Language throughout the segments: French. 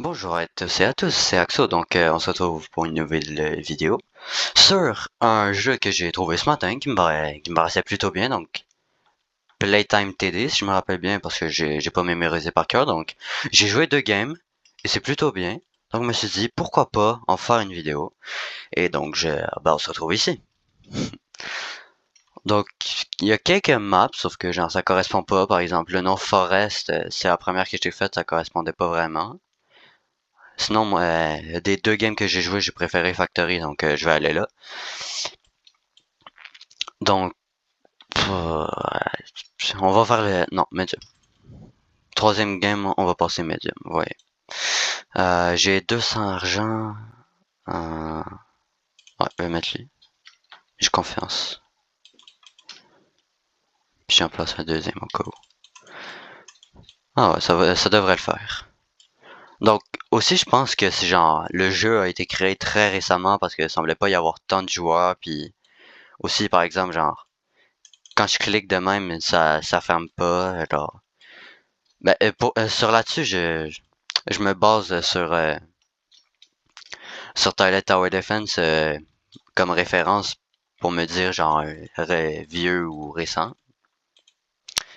Bonjour à tous et à tous, c'est Axo, donc on se retrouve pour une nouvelle vidéo sur un jeu que j'ai trouvé ce matin qui me paraissait plutôt bien, donc Playtime TD si je me rappelle bien parce que j'ai pas mémorisé par cœur, donc j'ai joué 2 games et c'est plutôt bien, donc je me suis dit pourquoi pas en faire une vidéo et donc on se retrouve ici. Donc il y a quelques maps sauf que genre ça correspond pas, par exemple le nom Forest c'est la première que j'ai faite, ça correspondait pas vraiment. Sinon, moi, des 2 games que j'ai joué, j'ai préféré Factory, donc je vais aller là. Donc, on va faire le... Non, Medium. Troisième game, on va passer Medium, ouais. J'ai 200 argent. Euh... Ouais, je vais mettre lui. J'ai confiance. Puis j'en place un deuxième au cas où. Ah ouais, ça devrait le faire. Donc, aussi, je pense que c'est genre, le jeu a été créé très récemment parce qu'il semblait pas y avoir tant de joueurs, puis aussi, par exemple, genre, quand je clique de même, ça ferme pas, alors... Ben, sur là-dessus, je me base sur Toilet Tower Defense comme référence pour me dire genre vieux ou récent.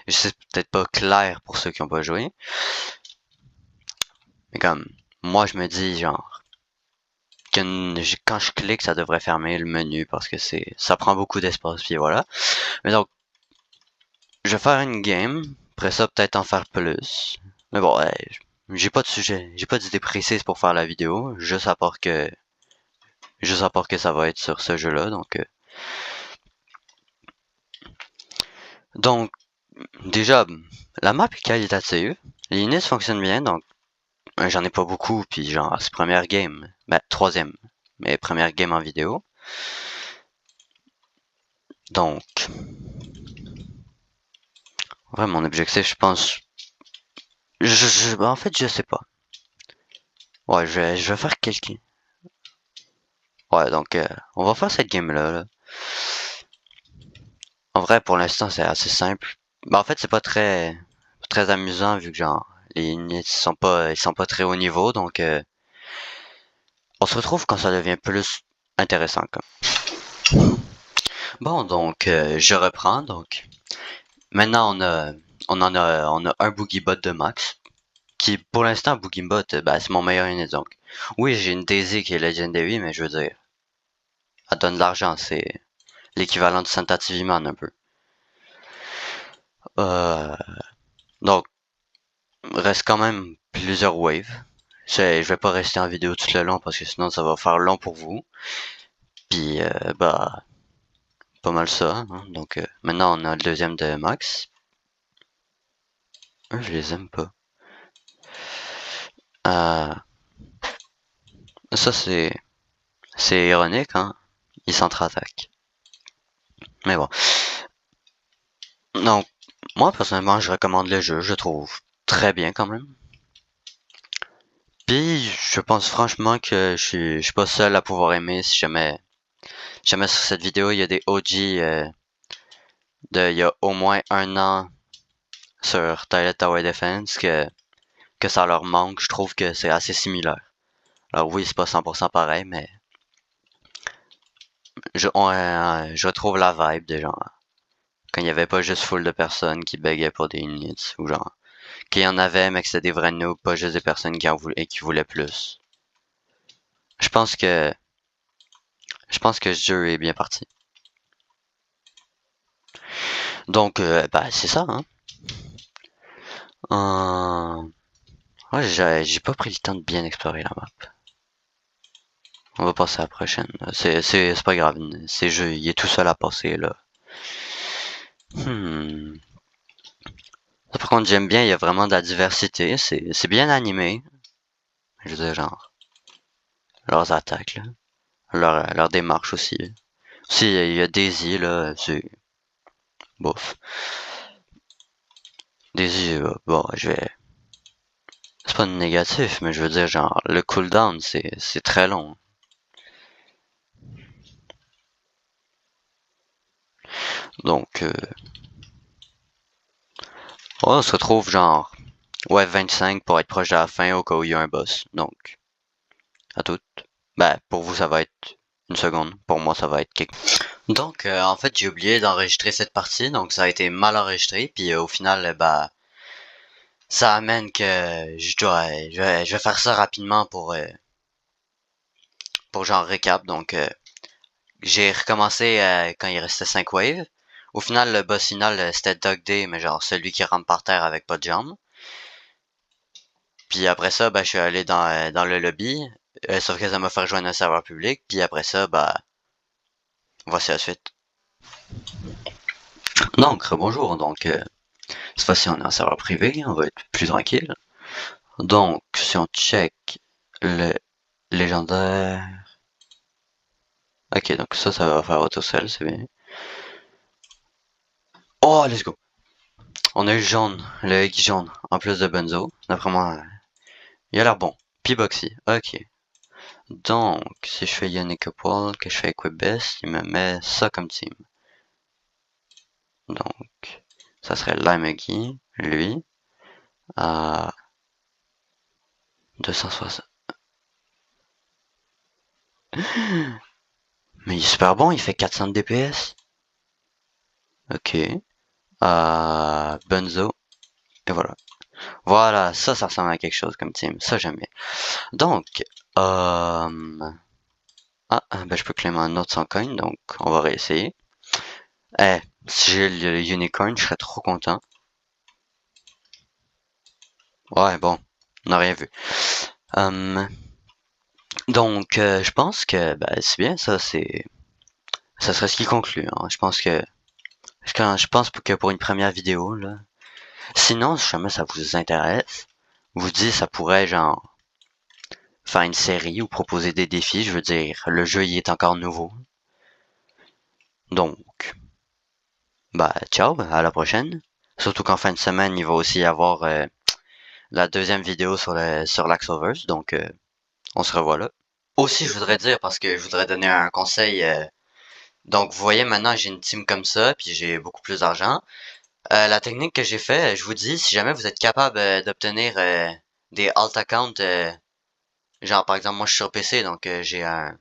Je sais peut-être pas clair pour ceux qui ont pas joué, mais comme moi je me dis genre quand je clique ça devrait fermer le menu parce que ça prend beaucoup d'espace puis voilà. Mais donc je vais faire une game, après ça peut-être en faire plus. Mais bon, j'ai pas de sujet, j'ai pas d'idée précise pour faire la vidéo, juste à part que ça va être sur ce jeu-là, donc déjà, la map est qualitative, les units fonctionnent bien, donc j'en ai pas beaucoup, puis genre c'est première game, ben troisième, mais première game en vidéo, donc ouais mon objectif je pense, en fait je sais pas, ouais je vais faire quelqu'un, ouais donc on va faire cette game là. En vrai pour l'instant c'est assez simple, ben en fait c'est pas très amusant vu que genre les units ils sont pas très haut niveau, donc on se retrouve quand ça devient plus intéressant comme. Bon, donc je reprends. Donc maintenant on a un Boogiebot de max qui pour l'instant Boogiebot ben, c'est mon meilleur unit donc. Oui, j'ai une Daisy qui est Legendary, mais je veux dire, elle donne de l'argent, c'est l'équivalent de Santa TV Man un peu. Euh, donc reste quand même plusieurs waves. Je vais pas rester en vidéo tout le long parce que sinon ça va faire long pour vous. Puis bah pas mal ça. Hein. Donc maintenant on a le deuxième de max. Je les aime pas. Euh, ça c'est ironique, hein. Ils s'entre-attaquent. Mais bon. Donc, moi personnellement, je recommande le jeu. Je le trouve très bien quand même. Puis, je pense franchement que je suis pas seul à pouvoir aimer si jamais sur cette vidéo il y a des OG il y a au moins un an sur Toilet Tower Defense que ça leur manque. Je trouve que c'est assez similaire. Alors oui, c'est pas 100% pareil, mais je retrouve la vibe des gens. Quand il y avait pas juste full de personnes qui bégaient pour des units, ou genre, qu'il y en avait, mais que c'était des vrais noobs, pas juste des personnes qui voulaient plus. Je pense que, je pense que ce jeu est bien parti. Donc, bah, c'est ça, hein. Ouais, j'ai pas pris le temps de bien explorer la map. On va passer à la prochaine. C'est pas grave. C'est jeu, il est tout seul à passer, là. Hmm. Par contre, j'aime bien, il y a vraiment de la diversité. C'est bien animé. Je veux dire, genre, leurs attaques, là. Leur démarche aussi. Si, il y a Daisy, là, c'est bof. Daisy, bon, c'est pas négatif, mais je veux dire, genre, le cooldown, c'est très long. Donc, on se retrouve, genre, Ouais, 25 pour être proche de la fin au cas où il y a un boss. Donc, à toutes. Ben, pour vous, ça va être une seconde. Pour moi, ça va être quelque... Donc, en fait, j'ai oublié d'enregistrer cette partie, donc ça a été mal enregistré, puis au final, bah, ça amène que je vais faire ça rapidement pour genre récap. Donc, j'ai recommencé quand il restait 5 waves. Au final, le boss final, c'était Dog Day, mais genre celui qui rampe par terre avec pas de jambes. Puis après ça, bah, je suis allé dans le lobby, sauf que ça m'a fait rejoindre un serveur public. Puis après ça, bah, voici la suite. Donc, bonjour. Donc, cette fois-ci, on est en serveur privé, on va être plus tranquille. Donc, si on check le légendaire... Ok, donc ça va faire auto-sell, c'est bien. Oh, let's go! On a eu le jaune, le egg jaune, en plus de Benzo. D'après moi, il a l'air bon. P-Boxy, ok. Donc, si je fais Yannick Paul, que je fais Equip Best, il me met ça comme team. Donc, ça serait Limegi, lui, à 260. Mais il est super bon, il fait 400 DPS. Ok. Benzo. Et voilà. Voilà, ça ressemble à quelque chose comme team. Ça, j'aime bien. Donc, ben je peux claimer un autre sans coin, donc on va réessayer. Eh, si j'ai le unicorn, je serais trop content. Ouais, bon, on n'a rien vu. Donc, je pense que ben, c'est bien, ça serait ce qui conclut. Hein. Je pense que pour une première vidéo, là. Sinon, si jamais ça vous intéresse, vous dites ça pourrait genre faire une série ou proposer des défis. Je veux dire, le jeu il est encore nouveau. Donc, bah ciao, à la prochaine. Surtout qu'en fin de semaine, il va aussi y avoir la deuxième vidéo sur l'Axoverse, donc on se revoit là. Aussi, je voudrais dire, parce que je voudrais donner un conseil. Donc, vous voyez, maintenant, j'ai une team comme ça, puis j'ai beaucoup plus d'argent. La technique que j'ai fait, je vous dis, si jamais vous êtes capable d'obtenir des alt accounts, genre par exemple, moi je suis sur PC, donc j'ai un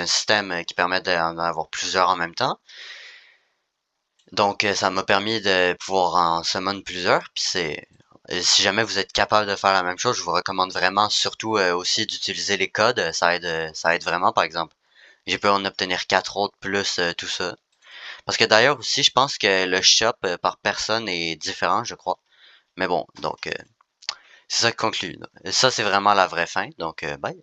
système qui permet d'en avoir plusieurs en même temps. Donc, ça m'a permis de pouvoir en summon plusieurs, puis si jamais vous êtes capable de faire la même chose, je vous recommande vraiment, surtout aussi d'utiliser les codes, ça aide vraiment, par exemple. J'ai pu en obtenir 4 autres plus tout ça. Parce que d'ailleurs aussi, je pense que le shop par personne est différent, je crois. Mais bon, donc c'est ça qui conclut. Ça, c'est vraiment la vraie fin. Donc, bye.